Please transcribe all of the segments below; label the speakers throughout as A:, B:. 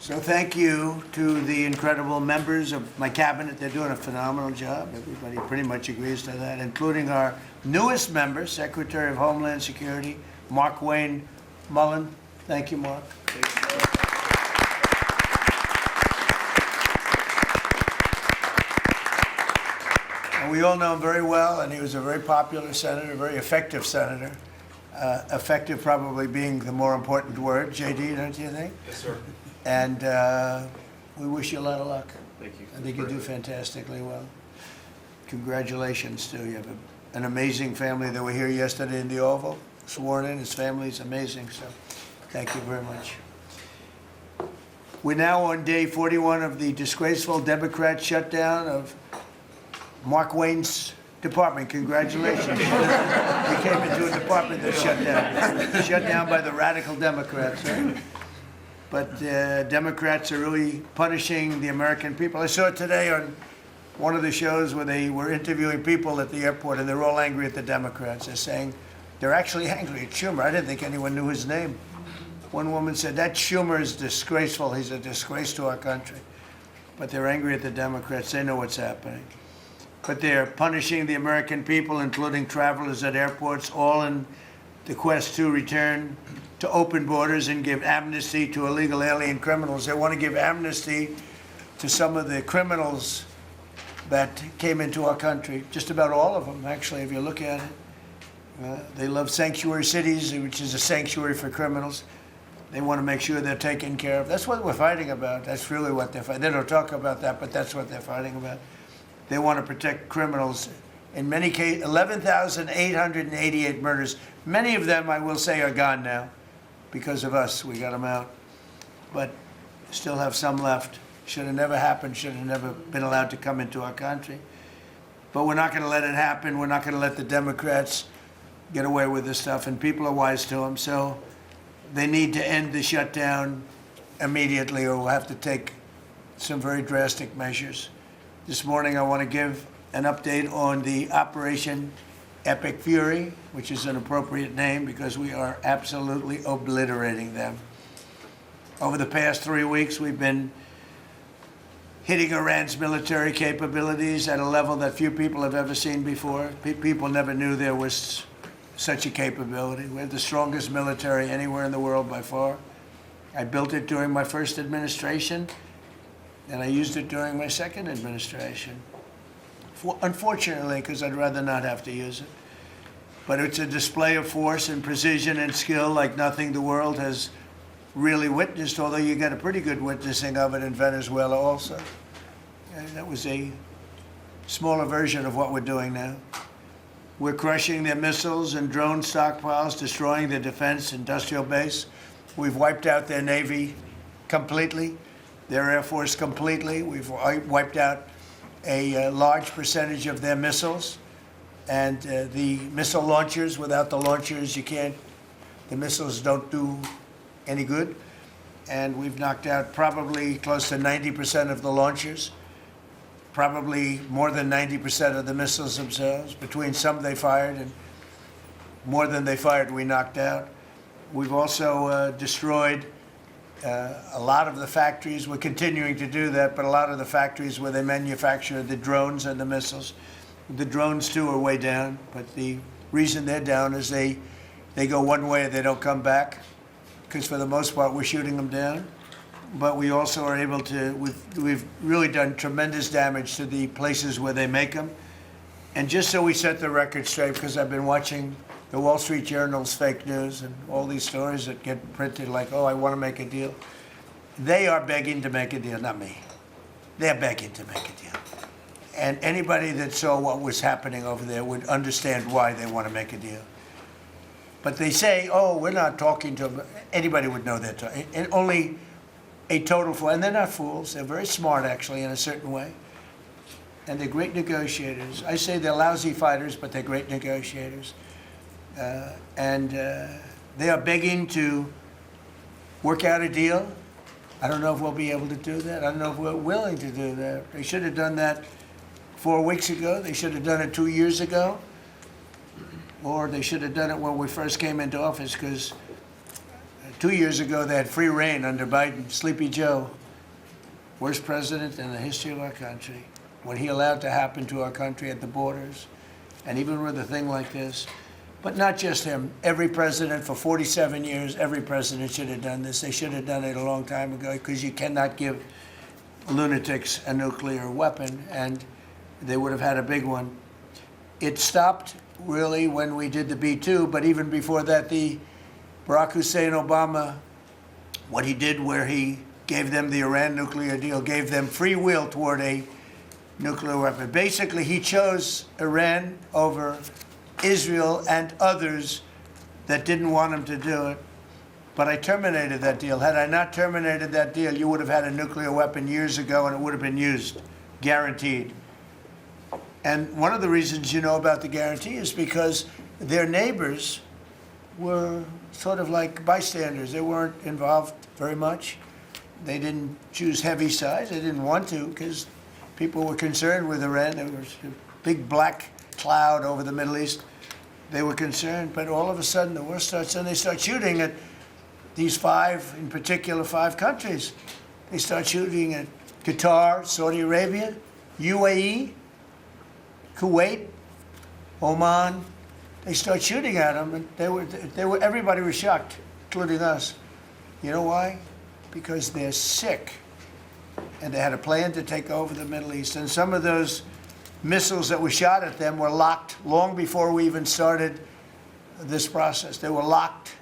A: So thank you to the incredible members of my cabinet. They're doing a phenomenal job. Everybody pretty much agrees to that, including our newest member, Secretary of Homeland Security, Mark Wayne Mullen. Thank you, Mark. And we all know him very well, and he was a very popular senator, a very effective senator. Effective probably being the more important word. JD, don't you think?
B: Yes, sir.
A: And we wish you a lot of luck.
B: Thank you.
A: I think you do fantastically well. Congratulations to you. You have an amazing family that were here yesterday in the Oval, sworn in. His family's amazing, so thank you very much. We're now on day 41 of the disgraceful Democrat shutdown of Mark Wayne's department. Congratulations. We came into a department that's shut down by the radical Democrats. Right? But Democrats are really punishing the American people. I saw it today on one of the shows where they were interviewing people at the airport, and they're all angry at the Democrats. They're saying they're actually angry at Schumer. I didn't think anyone knew his name. One woman said, that Schumer is disgraceful. He's a disgrace to our country. But they're angry at the Democrats. They know what's happening. But they're punishing the American people, including travelers at airports, all in the quest to return to open borders and give amnesty to illegal alien criminals. They want to give amnesty to some of the criminals that came into our country, just about all of them, actually, if you look at it. They love sanctuary cities, which is a sanctuary for criminals. They want to make sure they're taken care of. That's what we're fighting about. That's really what they're fighting. They don't talk about that, but that's what they're fighting about. They want to protect criminals. In many cases, 11,888 murders. Many of them, I will say, are gone now because of us. We got them out. But still have some left. Should have never happened, should have never been allowed to come into our country. But we're not going to let it happen. We're not going to let the Democrats get away with this stuff, and people are wise to them. So they need to end the shutdown immediately, or we'll have to take some very drastic measures. This morning, I want to give an update on the Operation Epic Fury, which is an appropriate name because we are absolutely obliterating them. Over the past 3 weeks, we've been hitting Iran's military capabilities at a level that few people have ever seen before. People never knew there was such a capability. We have the strongest military anywhere in the world by far. I built it during my first administration, and I used it during my second administration. Unfortunately, because I'd rather not have to use it. But it's a display of force and precision and skill like nothing the world has really witnessed, although you got a pretty good witnessing of it in Venezuela also. And that was a smaller version of what we're doing now. We're crushing their missiles and drone stockpiles, destroying their defense industrial base. We've wiped out their Navy completely, their Air Force completely. We've wiped out a large percentage of their missiles. And the missile launchers, without the launchers, the missiles don't do any good. And we've knocked out probably close to 90% of the launchers, probably more than 90% of the missiles themselves. Between some they fired and more than they fired, we knocked out. We've also destroyed a lot of the factories. We're continuing to do that, but a lot of the factories where they manufacture the drones and the missiles. The drones, too, are way down, but the reason they're down is they go one way and they don't come back, because for the most part, we're shooting them down. But we also are able to, we've really done tremendous damage to the places where they make them. And just so we set the record straight, because I've been watching the Wall Street Journal's fake news and all these stories that get printed like, oh, I want to make a deal. They are begging to make a deal, not me. They're begging to make a deal. And anybody that saw what was happening over there would understand why they want to make a deal. But they say, oh, we're not talking to them. Anybody would know that. And only a total fool. And they're not fools. They're very smart, actually, in a certain way. And they're great negotiators. I say they're lousy fighters, but they're great negotiators. They are begging to work out a deal. I don't know if we'll be able to do that. I don't know if we're willing to do that. They should have done that 4 weeks ago. They should have done it 2 years ago. Or they should have done it when we first came into office, because 2 years ago, they had free reign under Biden. Sleepy Joe, worst president in the history of our country. What he allowed to happen to our country at the borders, and even with a thing like this. But not just him. Every president for 47 years, every president should have done this. They should have done it a long time ago, because you cannot give lunatics a nuclear weapon, and they would have had a big one. It stopped really when we did the B-2, but even before that, the Barack Hussein Obama, what he did where he gave them the Iran nuclear deal, gave them free will toward a nuclear weapon. Basically, he chose Iran over Israel and others that didn't want him to do it. But I terminated that deal. Had I not terminated that deal, you would have had a nuclear weapon years ago, and it would have been used, guaranteed. And one of the reasons you know about the guarantee is because their neighbors were sort of like bystanders. They weren't involved very much. They didn't choose heavy sides. They didn't want to, because people were concerned with Iran. There was a big black cloud over the Middle East. They were concerned, but all of a sudden the war starts, and they start shooting at these five, in particular, 5 countries. They start shooting at Qatar, Saudi Arabia, UAE, Kuwait, Oman. They start shooting at them, and everybody was shocked, including us. You know why? Because they're sick, and they had a plan to take over the Middle East. And some of those missiles that were shot at them were locked long before we even started this process. They were locked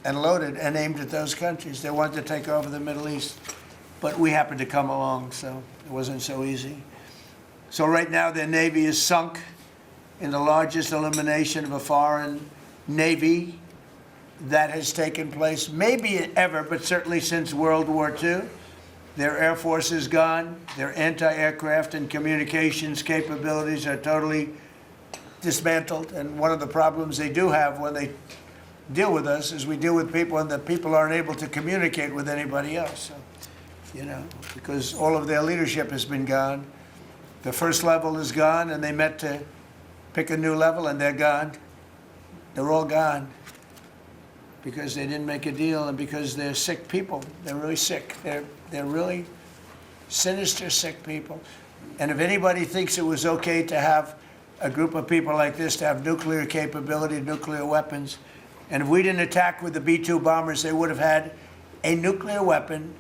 A: and loaded and aimed at those countries. They wanted to take over the Middle East, but we happened to come along, so it wasn't so easy. So right now their navy is sunk in the largest elimination of a foreign navy that has taken place, maybe ever, but certainly since World War II. Their air force is gone. Their anti-aircraft and communications capabilities are totally dismantled. And one of the problems they do have when they deal with us is we deal with people, and the people aren't able to communicate with anybody else. So, because all of their leadership has been gone. The first level is gone, and they met to pick a new level, and they're gone. They're all gone because they didn't make a deal, and because they're sick people. They're really sick. They're really sinister, sick people. And if anybody thinks it was okay to have a group of people like this to have nuclear capability, nuclear weapons, and if we didn't attack with the B-2 bombers, they would have had a nuclear weapon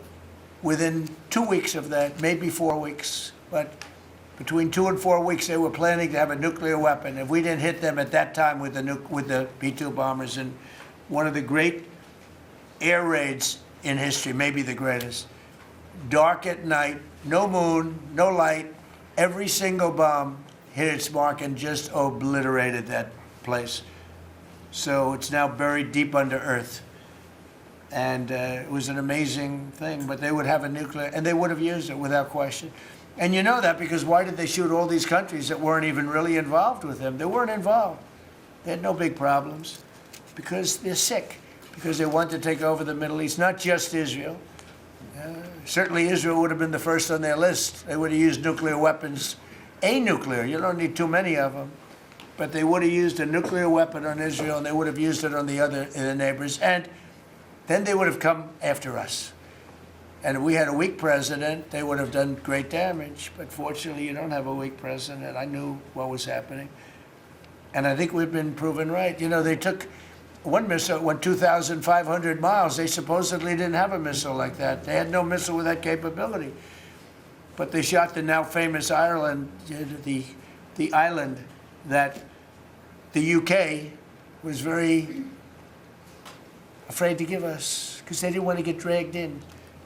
A: within 2 weeks of that, maybe 4 weeks. But between 2 and 4 weeks, they were planning to have a nuclear weapon. If we didn't hit them at that time with the B-2 bombers, and one of the great air raids in history, maybe the greatest, dark at night, no moon, no light, every single bomb hit its mark and just obliterated that place. So it's now buried deep under earth. And it was an amazing thing, but they would have a nuclear, and they would have used it without question. And you know that because why did they shoot all these countries that weren't even really involved with them? They weren't involved. They had no big problems because they're sick, because they want to take over the Middle East, not just Israel. Certainly Israel would have been the first on their list. They would have used nuclear weapons, a nuclear, you don't need too many of them. But they would have used a nuclear weapon on Israel, and they would have used it on the other neighbors, and then they would have come after us. And if we had a weak president, they would have done great damage. But fortunately, you don't have a weak president. I knew what was happening. And I think we've been proven right. They took one missile, went 2,500 miles. They supposedly didn't have a missile like that. They had no missile with that capability. But they shot the now famous Ireland, the island that the UK was very afraid to give us because they didn't want to get dragged in.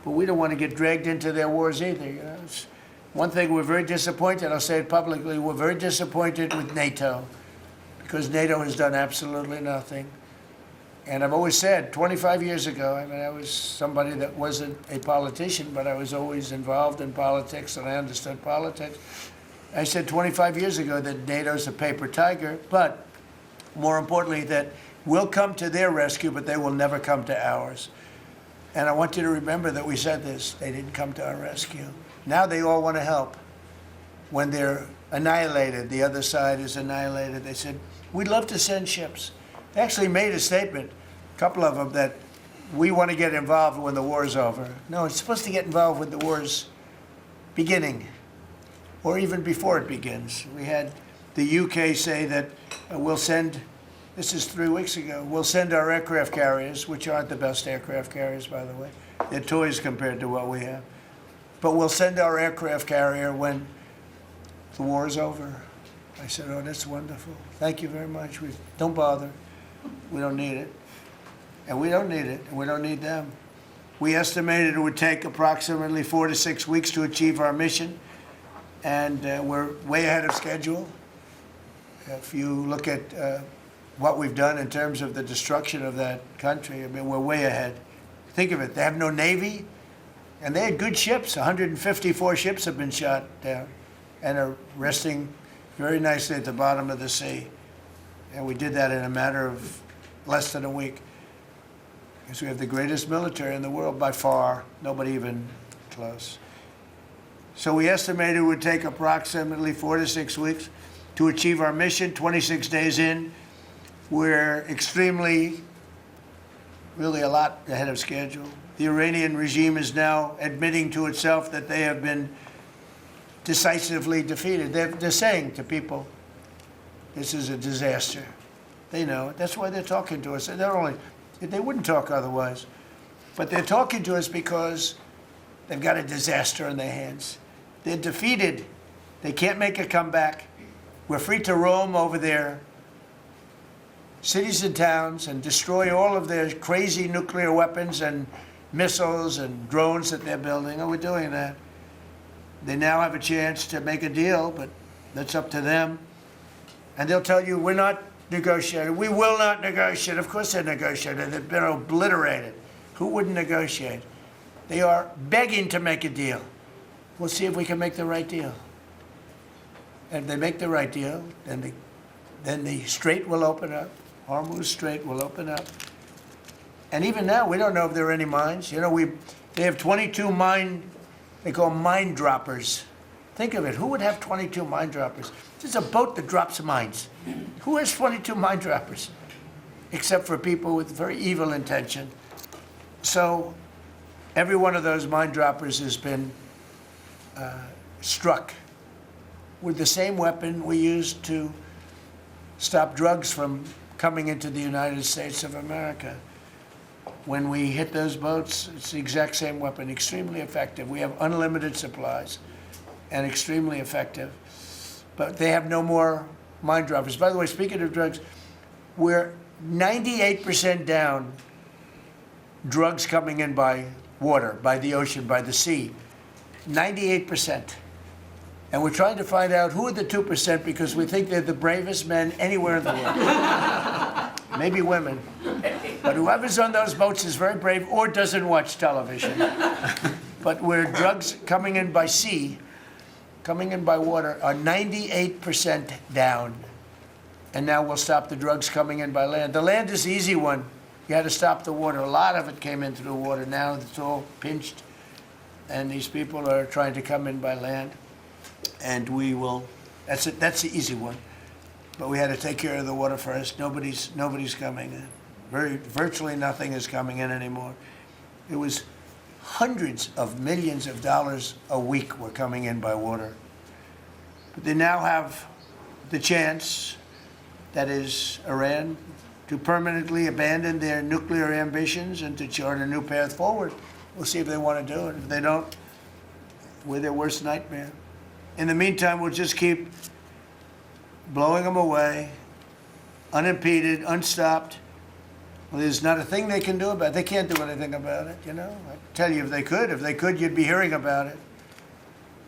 A: But we don't want to get dragged into their wars either. It's one thing we're very disappointed, I'll say it publicly, we're very disappointed with NATO because NATO has done absolutely nothing. And I've always said, 25 years ago, I was somebody that wasn't a politician, but I was always involved in politics and I understood politics. I said 25 years ago that NATO's a paper tiger, but more importantly, that we'll come to their rescue, but they will never come to ours. And I want you to remember that we said this. They didn't come to our rescue. Now they all want to help. When they're annihilated, the other side is annihilated, they said, we'd love to send ships. They actually made a statement, a couple of them, that we want to get involved when the war's over. No, it's supposed to get involved when the war's beginning, or even before it begins. We had the UK say that we'll send, this is 3 weeks ago, we'll send our aircraft carriers, which aren't the best aircraft carriers, by the way. They're toys compared to what we have. But we'll send our aircraft carrier when the war is over. I said, oh, that's wonderful. Thank you very much. Don't bother. We don't need it. And we don't need it, and we don't need them. We estimated it would take approximately 4 to 6 weeks to achieve our mission, and we're way ahead of schedule. If you look at what we've done in terms of the destruction of that country, I mean, we're way ahead. Think of it, they have no Navy, and they had good ships. 154 ships have been shot down and are resting very nicely at the bottom of the sea. And we did that in a matter of less than a week. Because we have the greatest military in the world by far, nobody even close. So we estimated it would take approximately 4 to 6 weeks to achieve our mission. 26 days in, we're really a lot ahead of schedule. The Iranian regime is now admitting to itself that they have been decisively defeated. They're saying to people, this is a disaster. They know it. That's why they're talking to us. They wouldn't talk otherwise. But they're talking to us because they've got a disaster in their hands. They're defeated. They can't make a comeback. We're free to roam over their cities and towns and destroy all of their crazy nuclear weapons and missiles and drones that they're building. Oh, we're doing that. They now have a chance to make a deal, but that's up to them. And they'll tell you, we're not negotiating. We will not negotiate. Of course they're negotiating. They've been obliterated. Who wouldn't negotiate? They are begging to make a deal. We'll see if we can make the right deal. And if they make the right deal, then the strait will open up. Hormuz Strait will open up. And even now, we don't know if there are any mines. You know, they have 22 they call mine droppers. Think of it. Who would have 22 mine droppers? There's a boat that drops mines. Who has 22 mine droppers? Except for people with very evil intention. So every one of those mine droppers has been struck with the same weapon we used to stop drugs from coming into the United States of America. When we hit those boats, it's the exact same weapon, extremely effective. We have unlimited supplies and extremely effective. But they have no more mine droppers. By the way, speaking of drugs, we're 98% down drugs coming in by water, by the ocean, by the sea. 98%. And we're trying to find out who are the 2% because we think they're the bravest men anywhere in the world. Maybe women. But whoever's on those boats is very brave or doesn't watch television. But where drugs coming in by sea, coming in by water, are 98% down. And now we'll stop the drugs coming in by land. The land is the easy one. You had to stop the water. A lot of it came in through the water. Now it's all pinched. And these people are trying to come in by land. And we will, that's the easy one. But we had to take care of the water first. Nobody's coming in. Virtually nothing is coming in anymore. It was hundreds of millions of dollars a week were coming in by water. But they now have the chance, that is Iran, to permanently abandon their nuclear ambitions and to chart a new path forward. We'll see if they want to do it. If they don't, we're their worst nightmare. In the meantime, we'll just keep blowing them away, unimpeded, unstopped. Well, there's not a thing they can do about it. They can't do anything about it, you know. I tell you, if they could, you'd be hearing about it.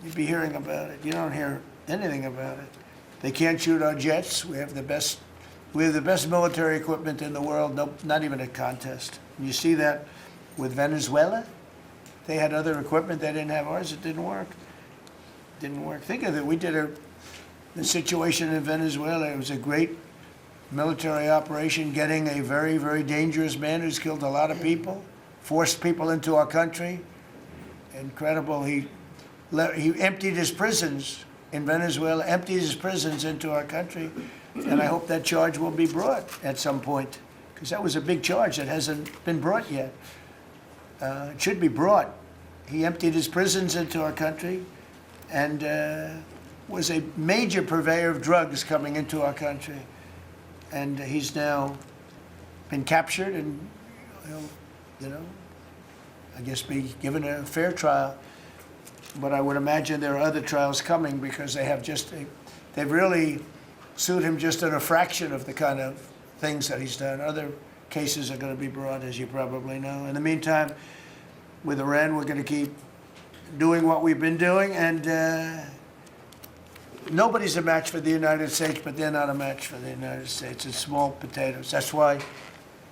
A: You'd be hearing about it. You don't hear anything about it. They can't shoot our jets. We have the best military equipment in the world. No, not even a contest. And you see that with Venezuela. They had other equipment. They didn't have ours. It didn't work. Didn't work. Think of it. We did the situation in Venezuela. It was a great military operation, getting a very, very dangerous man who's killed a lot of people, forced people into our country. Incredible. He emptied his prisons in Venezuela, emptied his prisons into our country, and I hope that charge will be brought at some point, because that was a big charge that hasn't been brought yet. It should be brought. He emptied his prisons into our country and was a major purveyor of drugs coming into our country. And he's now been captured and, I guess be given a fair trial. But I would imagine there are other trials coming because they've really sued him just in a fraction of the kind of things that he's done. Other cases are going to be brought, as you probably know. In the meantime, with Iran, we're going to keep doing what we've been doing, and nobody's a match for the United States, but they're not a match for the United States. It's small potatoes. That's why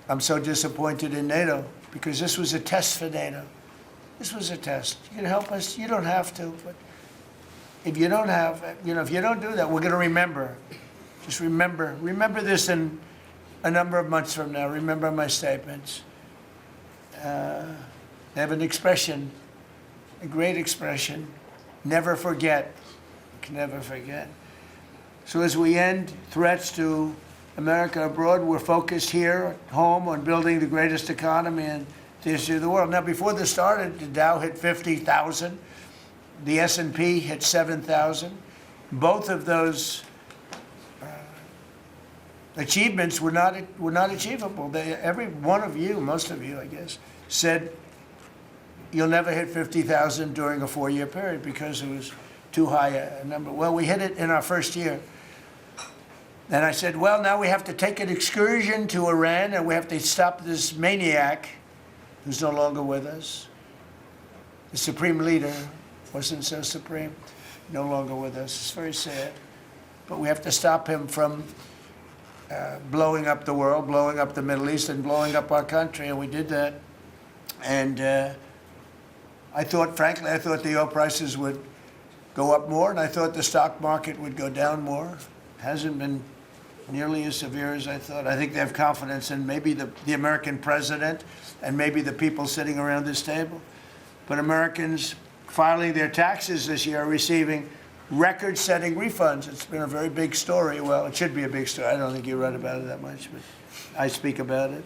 A: I'm so disappointed in NATO, because this was a test for NATO. This was a test. You can help us. You don't have to, but if you don't if you don't do that, we're going to remember. Just remember this in a number of months from now. Remember my statements. They have an expression, a great expression, never forget. Can never forget. So as we end threats to America abroad, we're focused here at home on building the greatest economy in the history of the world. Now, before this started, the Dow hit 50,000. The S&P hit 7,000. Both of those achievements were not achievable. Every one of you, most of you, I guess, said you'll never hit 50,000 during a 4-year period because it was too high a number. Well, we hit it in our first year. And I said, well, now we have to take an excursion to Iran and we have to stop this maniac who's no longer with us. The supreme leader wasn't so supreme, no longer with us. It's very sad. But we have to stop him from blowing up the world, blowing up the Middle East, and blowing up our country, and we did that. And frankly, I thought the oil prices would go up more, and I thought the stock market would go down more. It hasn't been nearly as severe as I thought. I think they have confidence in maybe the American president and maybe the people sitting around this table. But Americans filing their taxes this year are receiving record-setting refunds. It's been a very big story. Well, it should be a big story. I don't think you write about it that much, but I speak about it.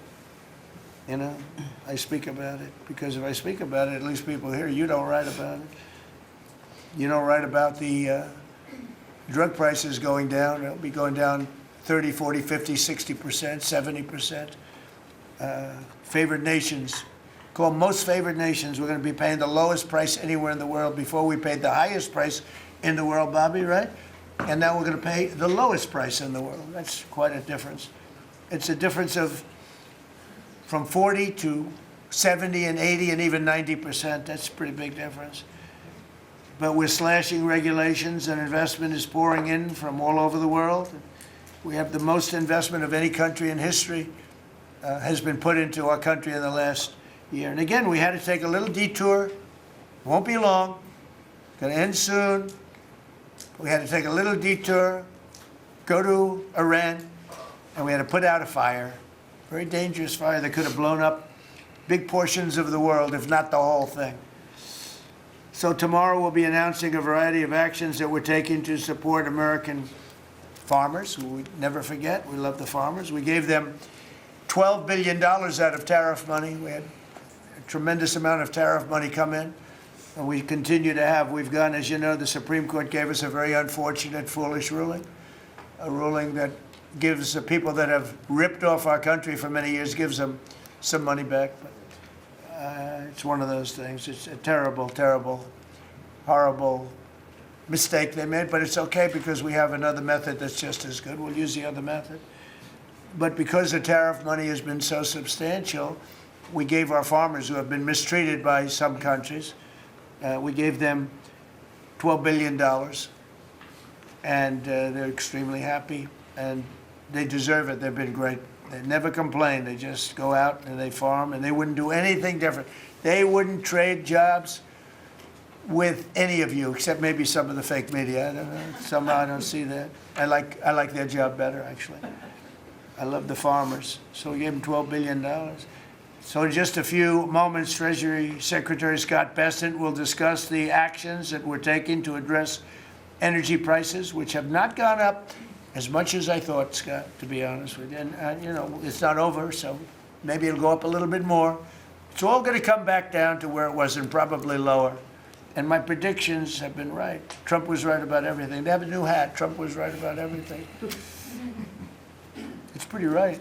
A: I speak about it because if I speak about it, at least people hear. You don't write about it. You don't write about the drug prices going down. It'll be going down 30, 40, 50, 60%, 70%. Favored nations, called most favored nations, we're going to be paying the lowest price anywhere in the world. Before we paid the highest price in the world, Bobby, right? And now we're going to pay the lowest price in the world. That's quite a difference. It's a difference of from 40 to 70 and 80 and even 90%. That's a pretty big difference. But we're slashing regulations and investment is pouring in from all over the world. We have the most investment of any country in history has been put into our country in the last year. And again, we had to take a little detour. Won't be long. Going to end soon. We had to take a little detour, go to Iran, and we had to put out a fire. Very dangerous fire that could have blown up big portions of the world, if not the whole thing. So tomorrow we'll be announcing a variety of actions that we're taking to support American farmers, who we never forget. We love the farmers. We gave them $12 billion out of tariff money. We had a tremendous amount of tariff money come in. And we continue to have. We've gone, as you know, the Supreme Court gave us a very unfortunate, foolish ruling. A ruling that gives the people that have ripped off our country for many years, gives them some money back. But it's one of those things. It's a terrible, terrible, horrible mistake they made, but it's okay because we have another method that's just as good. We'll use the other method. But because the tariff money has been so substantial, we gave our farmers, who have been mistreated by some countries, we gave them $12 billion, and they're extremely happy, and they deserve it. They've been great. They never complain. They just go out and they farm, and they wouldn't do anything different. They wouldn't trade jobs with any of you, except maybe some of the fake media. I don't know. Somehow I don't see that. I like their job better, actually. I love the farmers. So we gave them $12 billion. So in just a few moments, Treasury Secretary Scott Bessent will discuss the actions that we're taking to address energy prices, which have not gone up as much as I thought, Scott, to be honest with you. And, it's not over, so maybe it'll go up a little bit more. It's all going to come back down to where it was and probably lower. And my predictions have been right. Trump was right about everything. They have a new hat. Trump was right about everything. It's pretty right.